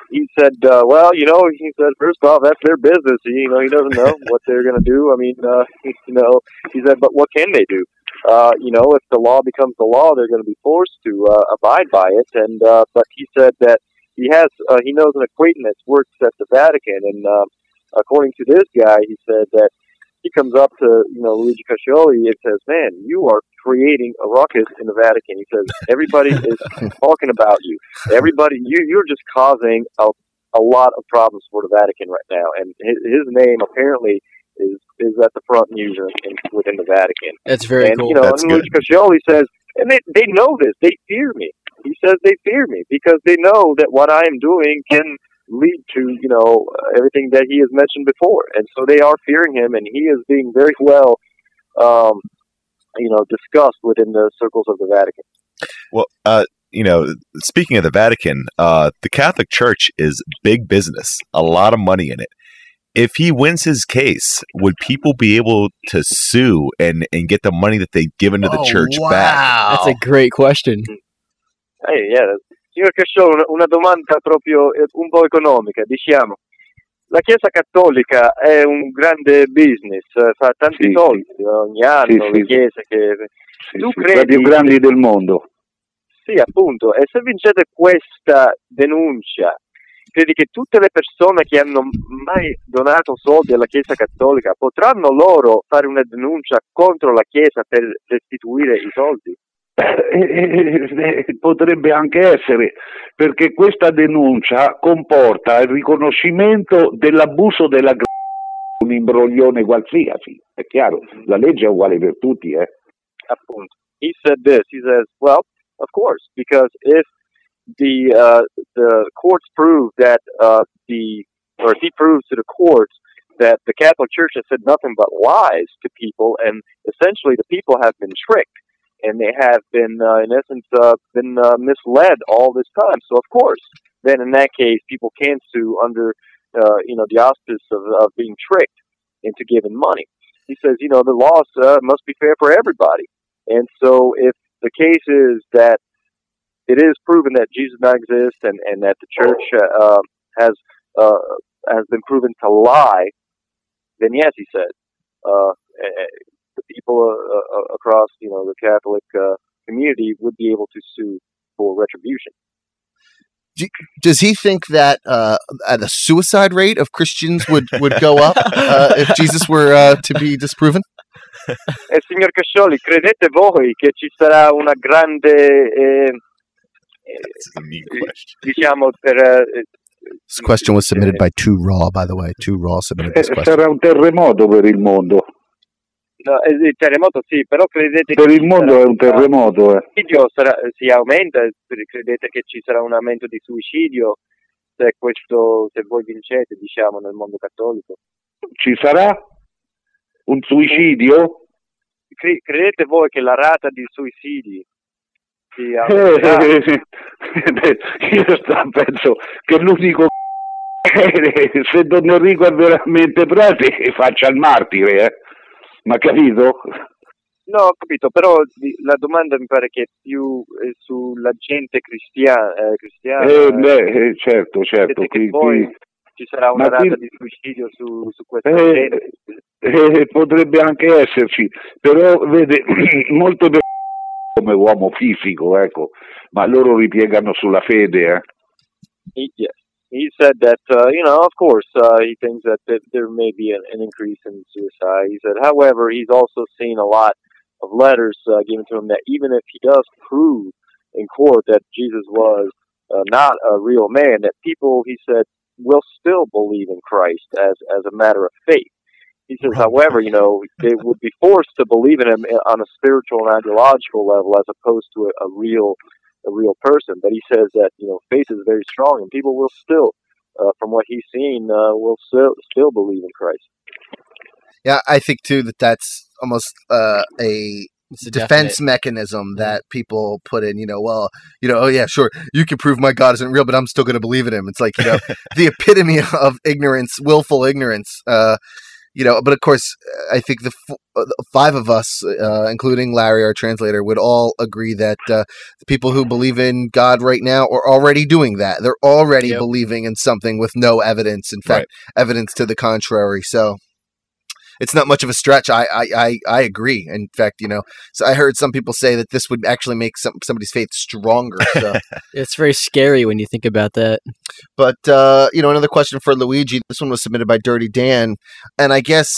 He said, he said, first off, that's their business. He doesn't know what they're going to do. He said, but what can they do? If the law becomes the law, they're going to be forced to abide by it. And but he said that he knows an acquaintance works at the Vatican, and according to this guy, he said that he comes up to Luigi Cascioli and says, "Man, you are creating a ruckus in the Vatican." He says, "Everybody is talking about you. Everybody, you're just causing a lot of problems for the Vatican right now." And his name apparently is is at the front user within the Vatican. That's very cool. You know, That's and Luigi Cascioli says, and they know this. They fear me. He says they fear me because they know that what I am doing can lead to, you know, everything that he has mentioned before. And so they are fearing him, and he is being very well, you know, discussed within the circles of the Vatican. Well, you know, speaking of the Vatican, the Catholic Church is big business, a lot of money in it. If he wins his case, would people be able to sue and get the money that they've given to the church back? That's a great question. Signor Cascioli, una domanda proprio un po' economica, diciamo. La Chiesa Cattolica è un grande business, fa tanti soldi ogni anno, le chiese che... Tu credi... Tra i più grandi del mondo. Sì, appunto, e se vincete questa denuncia, credi che tutte le persone che hanno mai donato soldi alla Chiesa Cattolica potranno loro fare una denuncia contro la Chiesa per restituire i soldi? Potrebbe anche essere, perché questa denuncia comporta il riconoscimento dell'abuso della un imbroglione qualsiasi, è chiaro, la legge è uguale per tutti, Appunto. He said this, he says, well, of course, because if the courts prove that he proves to the courts that the Catholic Church has said nothing but lies to people, and essentially the people have been tricked, and they have been, in essence, misled all this time. So, of course, then in that case, people can sue under, you know, the auspice of being tricked into giving money. He says, you know, the laws must be fair for everybody. And so if the case is that it is proven that Jesus does not exist and that the church has been proven to lie, then yes, he said, the people across, you know, the Catholic community would be able to sue for retribution. Does he think that the suicide rate of Christians would go up if Jesus were to be disproven? Signor Cascioli, credete voi che ci sarà una grande, diciamo, per... This question was submitted by Too Raw, by the way. Too Raw submitted this question. Sarà un terremoto per il mondo. No, il terremoto sì, però credete per che il mondo è un terremoto. Si aumenta, credete che ci sarà un aumento di suicidio se voi vincete, diciamo, nel mondo cattolico? Ci sarà un suicidio? Credete voi che la rata di suicidi sia io penso che l'unico se Don Enrico è veramente prete faccia il martire, ma capito? No, ho capito, però la domanda mi pare che è più sulla gente cristiana. Certo. Poi ci sarà una rata di suicidio su questa gente. Potrebbe anche esserci, però vede, molto come uomo fisico, ecco, ma loro ripiegano sulla fede. Yes. He said that, you know, of course, he thinks that there may be an increase in suicide. He said, however, he's also seen a lot of letters given to him that even if he does prove in court that Jesus was not a real man, that people, he said, will still believe in Christ as a matter of faith. He says, however, you know, they would be forced to believe in him on a spiritual and ideological level as opposed to a real person. But he says that, you know, faith is very strong and people will still, from what he's seen, will still believe in Christ. Yeah, I think too that's almost a defense mechanism that people put in, you know, well, you know, oh yeah, sure, you can prove my God isn't real, but I'm still going to believe in him. It's like, you know, the epitome of ignorance, willful ignorance. You know, but of course, I think the five of us, including Larry, our translator, would all agree that the people who believe in God right now are already doing that. They're already believing in something with no evidence. In fact, evidence to the contrary. So it's not much of a stretch. I agree. In fact, you know, so I heard some people say that this would actually make somebody's faith stronger. So it's very scary when you think about that. But, you know, another question for Luigi. This one was submitted by Dirty Dan. And I guess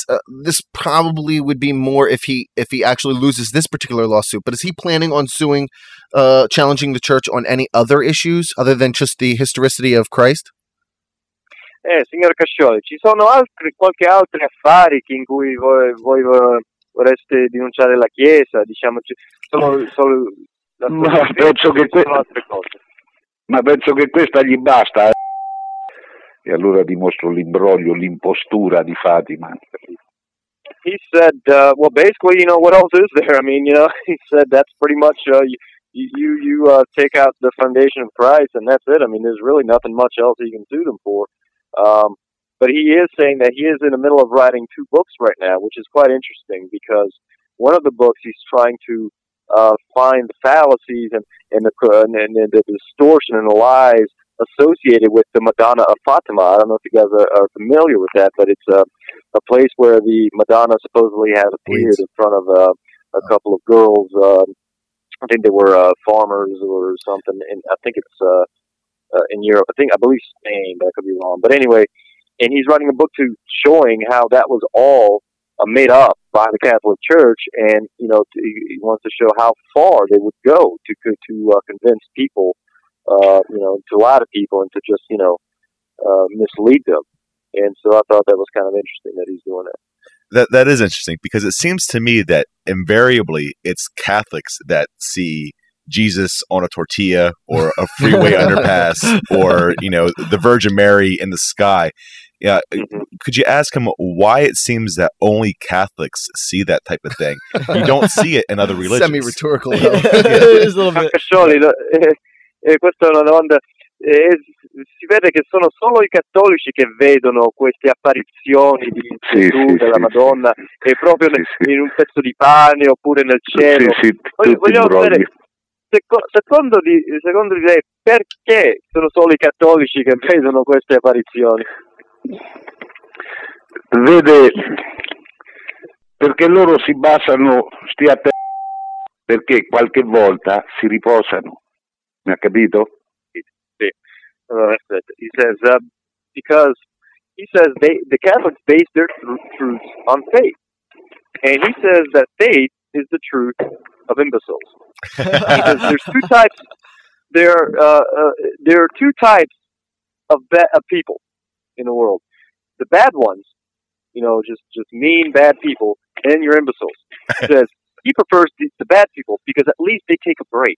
this probably would be more if he actually loses this particular lawsuit. But is he planning on suing, challenging the church on any other issues other than just the historicity of Christ? Signor Cascioli, ci sono qualche altri affari in cui voi vorreste denunciare la Chiesa? Diciamo, solo Ma penso che altre cose. Ma penso che questa gli basta. E allora dimostro l'imbroglio, l'impostura di Fatima. He said, well, basically, what else is there? I mean, he said that's pretty much, you take out the foundation of Christ and that's it. I mean, there's really nothing much else you can sue them for. But he is saying that he is in the middle of writing 2 books right now, which is quite interesting because one of the books he's trying to find the fallacies and the distortion and the lies associated with the Madonna of Fatima. I don't know if you guys are familiar with that, but it's a place where the Madonna supposedly has appeared in front of a couple of girls. I think they were farmers or something, and I think it's in Europe. I believe Spain, but I could be wrong. But anyway, and he's writing a book showing how that was all made up by the Catholic Church, and he wants to show how far they would go to convince people, to lie to people and to just mislead them. And so I thought that was kind of interesting that he's doing that. That is interesting because it seems to me that invariably it's Catholics that see Jesus on a tortilla or a freeway underpass or the Virgin Mary in the sky. Yeah, could you ask him why it seems that only Catholics see that type of thing? You don't see it in other religions. Semi-rhetorical. Cascioli, questa è una domanda. Si vede che sono solo i cattolici che vedono queste apparizioni di Gesù, della Madonna, e proprio in un pezzo di pane oppure nel cielo. Vogliamo sapere, secondo di lei, perché sono solo i cattolici che vedono queste apparizioni? Vede, perché loro si basano, stia a te, perché qualche volta si riposano, mi ha capito? Sì. He says because the Catholics base their truths on faith, and he says that faith is the truth of imbeciles. He says there's 2 types. There are 2 types of people in the world. The bad ones, just mean bad people, and your imbeciles. He says he prefers the bad people because at least they take a break.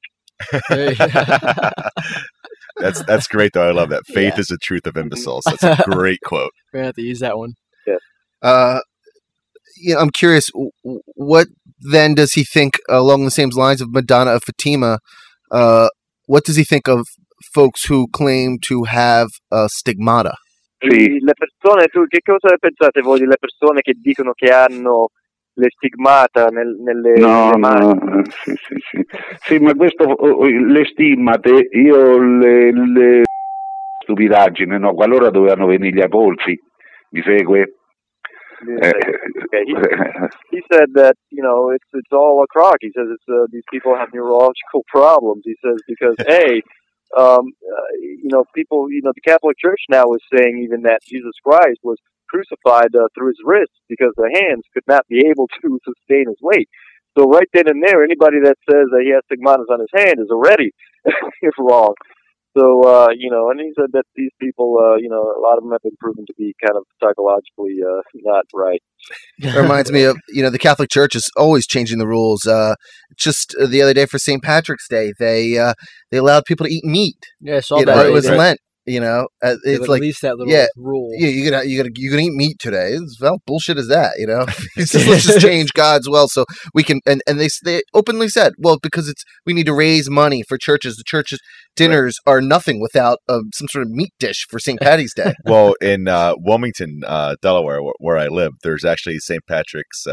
That's great though. I love that. Faith is the truth of imbeciles. That's a great quote. We're gonna have to use that one. Yeah. I'm curious. What then does he think along the same lines of Madonna of Fatima? What does he think of folks who claim to have stigmata? Sì. Le persone, che cosa pensate voi delle persone che dicono che hanno le stigmata nelle mani? Sì, ma questo, le stimmate, io le stupidaggine, no, qualora dovevano venirgli ai polsi, mi segue? Okay. He said that it's all a crock. He says these people have neurological problems. He says because people, the Catholic Church now is saying even that Jesus Christ was crucified through his wrists because the hands could not be able to sustain his weight. So right then and there, anybody that says that he has stigmatas on his hand is already wrong. So, and he said that these people, a lot of them have been proven to be kind of psychologically not right. It reminds me of, the Catholic Church is always changing the rules. Just the other day for St. Patrick's Day, they allowed people to eat meat. Yeah, I saw that. It was Lent. It's like, at least that little rule. Yeah, you're gonna eat meat today. Well, bullshit is that, Let's just change God's will so we can. And they openly said, well, because we need to raise money for churches. The churches' dinners are nothing without some sort of meat dish for St. Patty's Day. Well, in Wilmington, Delaware, where I live, there's actually St. Patrick's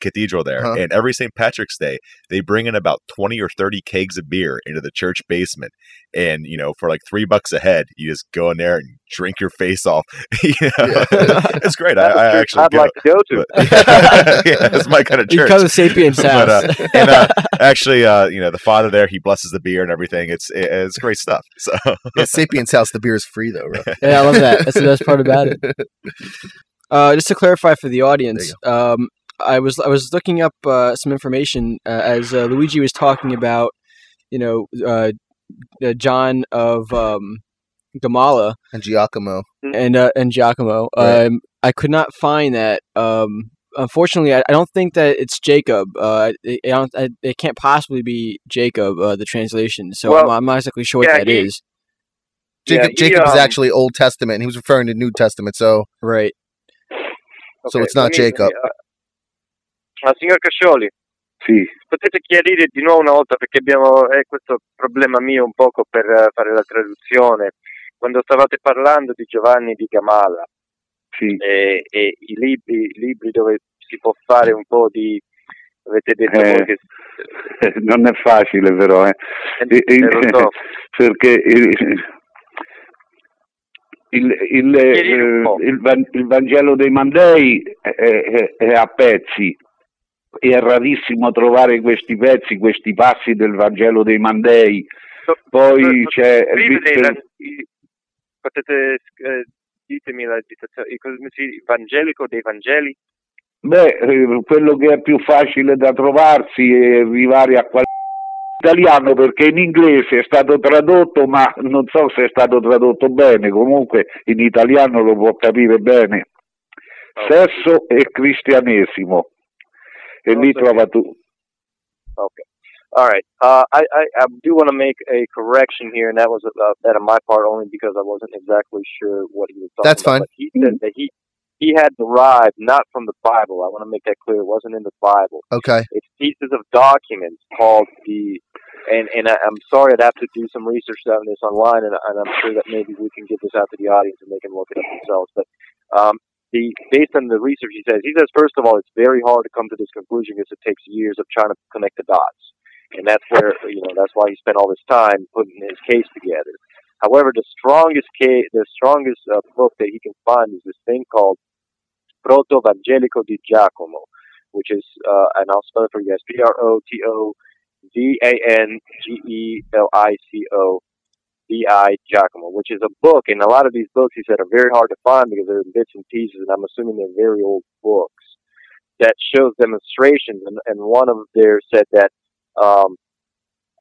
cathedral there, and every St. Patrick's Day they bring in about 20 or 30 kegs of beer into the church basement, and for like $3 a head you just go in there and drink your face off. It's great. I actually I'd like to go to. Yeah, it's my kind of church. You come to Sapien's house. Actually, the father there, he blesses the beer and everything. It's great stuff. So Sapien's house, the beer is free though, right? Yeah, I love that. That's the best part about it. Just to clarify for the audience, I was looking up some information as Luigi was talking about, John of Gamala and Giacomo. and Giacomo. Right. I could not find that. Unfortunately, I don't think that it's Jacob. It can't possibly be Jacob, the translation. So I'm not exactly sure what that is. Jacob is actually Old Testament, and he was referring to New Testament. So right. So it's not Jacob. Signor Cascioli, sì. potete chiarire di nuovo una volta, perché abbiamo questo problema mio un poco per fare la traduzione. Quando stavate parlando di Giovanni di Gamala, sì. e i libri dove si può fare un po' di, avete detto voi che non è facile però, lo so. Perché il Vangelo dei Mandei è a pezzi, è rarissimo trovare questi pezzi, questi passi del Vangelo dei Mandei. Poi c'è potete ditemi la Vangelico dei Vangeli? Beh, quello che è più facile da trovarsi è arrivare a qualche italiano, perché in inglese è stato tradotto, ma non so se è stato tradotto bene. Comunque in italiano lo può capire bene. Sesso e cristianesimo, e lì trova tu. Okay. All right. I do want to make a correction here, and that was that on my part only because I wasn't exactly sure what he was talking That's about. fine. But he said that he had derived not from the Bible. I want to make that clear. It wasn't in the Bible. Okay. It's pieces of documents called and I'm sorry, I'd have to do some research on this online, and I'm sure that maybe we can get this out to the audience and they can look it up themselves. But based on the research he says first of all, it's very hard to come to this conclusion because it takes years of trying to connect the dots. And that's where, that's why he spent all this time putting his case together. However, the strongest book that he can find is this thing called Proto-Vangelico di Giacomo, which is, and I'll spell it for you guys, Protovangelico di Giacomo, which is a book. And a lot of these books, he said, are very hard to find because they're in bits and pieces, and I'm assuming they're very old books that shows demonstrations. And one of theirs said that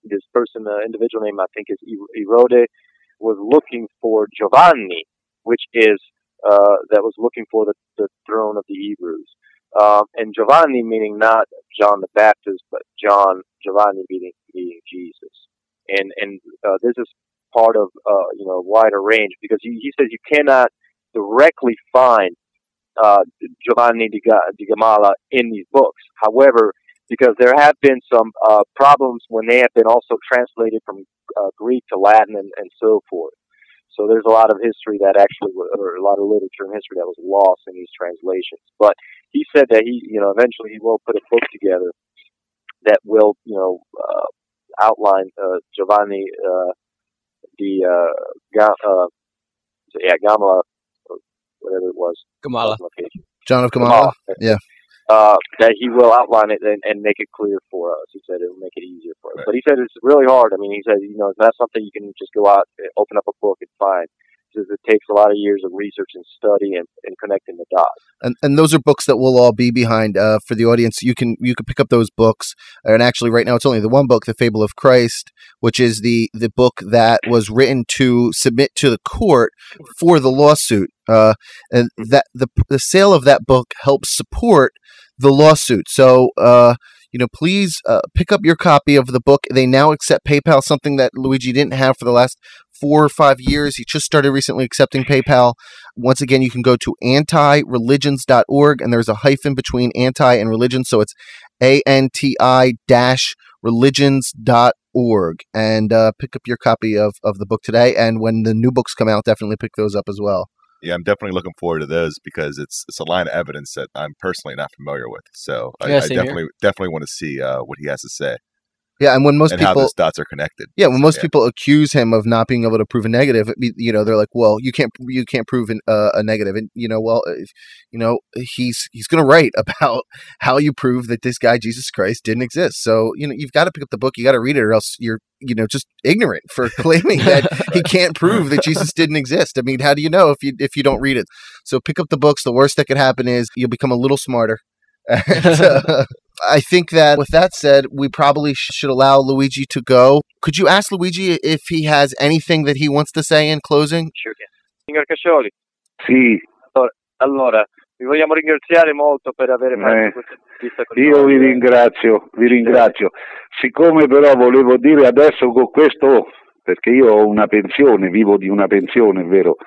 this person, the individual name I think is Erode, was looking for Giovanni, which is that was looking for the throne of the Hebrews, and Giovanni meaning not John the Baptist, but Giovanni meaning Jesus, and this is part of a wider range, because he says you cannot directly find Giovanni di Gamala in these books. However, because there have been some problems when they have been also translated from Greek to Latin and so forth. So there's a lot of history that actually, or a lot of literature and history that was lost in these translations. But he said that eventually he will put a book together that will, outline Giovanni Gamala, or whatever it was. Gamala. John of Gamala. Yeah. That he will outline it and make it clear for us. He said it will make it easier for us. Right. But he said it's really hard. I mean, he said, it's not something you can just go out, open up a book and find. He says it takes a lot of years of research and study and connecting the dots. And those are books that we'll all be behind for the audience. You can pick up those books. And actually, right now, it's only the one book, The Fable of Christ, which is the book that was written to submit to the court for the lawsuit. And that the sale of that book helps support the lawsuit. So, please pick up your copy of the book. They now accept PayPal, something that Luigi didn't have for the last 4 or 5 years. He just started recently accepting PayPal. Once again, you can go to antireligions.org, and there's a hyphen between anti and religion, so it's anti-religions.org. And pick up your copy of the book today. And when the new books come out, definitely pick those up as well. Yeah, I'm definitely looking forward to those because it's a line of evidence that I'm personally not familiar with. So I definitely want to see what he has to say. Yeah, and when most people, how those dots are connected. Yeah, when most people accuse him of not being able to prove a negative, they're like, well, you can't prove a negative, and he's going to write about how you prove that this guy Jesus Christ didn't exist. So you've got to pick up the book, you got to read it, or else you're just ignorant for claiming that he can't prove that Jesus didn't exist. I mean, how do you know if you don't read it? So pick up the books. The worst that could happen is you'll become a little smarter. I think that with that said, we probably should allow Luigi to go. Could you ask Luigi if he has anything that he wants to say in closing? Sure. Signor Cascioli. Sì. Allora, vi vogliamo ringraziare molto per aver fatto questa intervista con noi. Io vi ringrazio. Siccome però volevo dire adesso con questo, perché io ho una pensione, vivo di una pensione, è vero?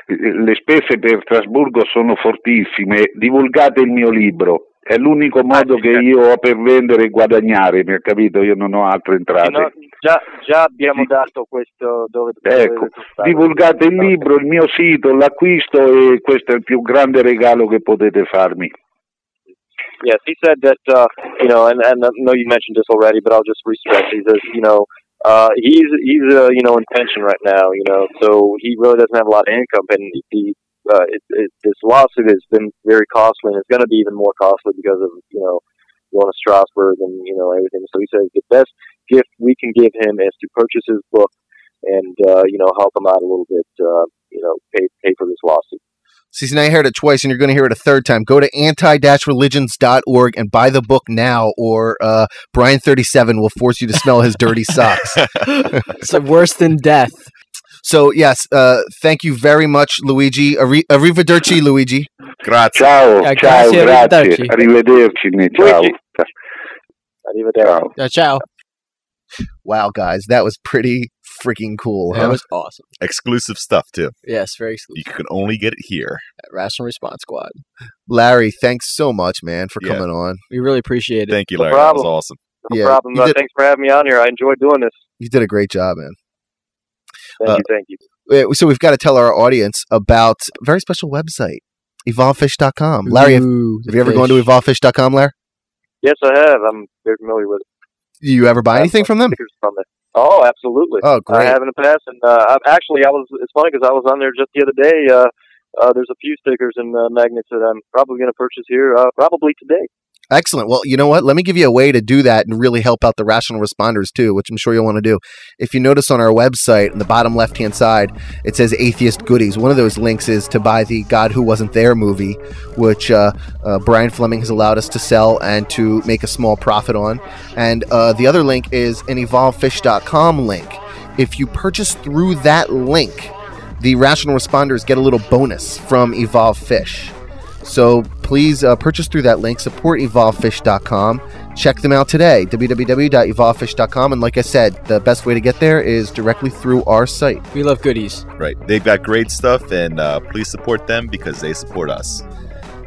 Le spese per Strasburgo sono fortissime, divulgate il mio libro. È l'unico modo che io ho per vendere e guadagnare, mi ha capito? Io non ho altre entrate. No, già abbiamo dato questo dove ecco, divulgate il libro, il mio sito, l'acquisto, e questo è il più grande regalo che potete farmi. Yes, he said that, and I know you mentioned this already, but I'll just re-stress. He says, he's in pension right now, so he really doesn't have a lot of income, and this lawsuit has been very costly, and it's going to be even more costly because of, going to Strasbourg and, everything. So he says the best gift we can give him is to purchase his book and, help him out a little bit, pay for this lawsuit. See, now you heard it twice, and you're going to hear it a third time. Go to anti-religions.org and buy the book now, or Brian 37 will force you to smell his dirty socks. It's worse than death. So, yes, thank you very much, Luigi. Arrivederci, Luigi. Grazie. Ciao, grazie. Arrivederci. Ciao. Arrivederci. Ciao. Wow, guys, that was pretty freaking cool. That was awesome. Exclusive stuff, too. Yes, very exclusive. You can only get it here. At Rational Response Squad. Larry, thanks so much, man, for coming on. We really appreciate it. Thank you, Larry. That was awesome. No problem. Thanks for having me on here. I enjoyed doing this. You did a great job, man. Thank you. So we've got to tell our audience about a very special website, evolvefish.com. Larry, have you ever gone to evolvefish.com, Larry? Yes, I have. I'm very familiar with it. Do you ever buy anything from them? Oh, absolutely. Oh, great. I have in the past, and it's funny because I was on there just the other day. There's a few stickers and magnets that I'm probably going to purchase here probably today. Excellent. Well, you know what? Let me give you a way to do that and really help out the rational responders too, which I'm sure you'll want to do. If you notice on our website, in the bottom left-hand side, it says Atheist Goodies. One of those links is to buy the God Who Wasn't There movie, which Brian Fleming has allowed us to sell and to make a small profit on. And the other link is an evolvefish.com link. If you purchase through that link, the rational responders get a little bonus from Evolve Fish. So please purchase through that link, support evolvefish.com. Check them out today, www.evolvefish.com. And like I said, the best way to get there is directly through our site. We love goodies. Right. They've got great stuff, and please support them because they support us.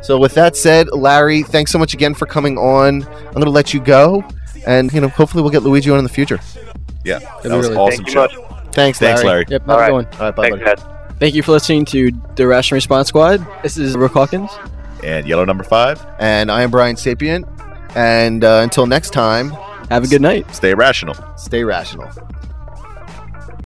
So with that said, Larry, thanks so much again for coming on. I'm going to let you go, and hopefully we'll get Luigi on in the future. Yeah, that was an awesome show. Thanks, Larry. Yep, how's it going? All right, bye, buddy. Thank you for listening to the Rational Response Squad. This is Brooke Hawkins. And Yellow Number 5. And I am Brian Sapient. And until next time, have a good night. Stay rational. Stay rational.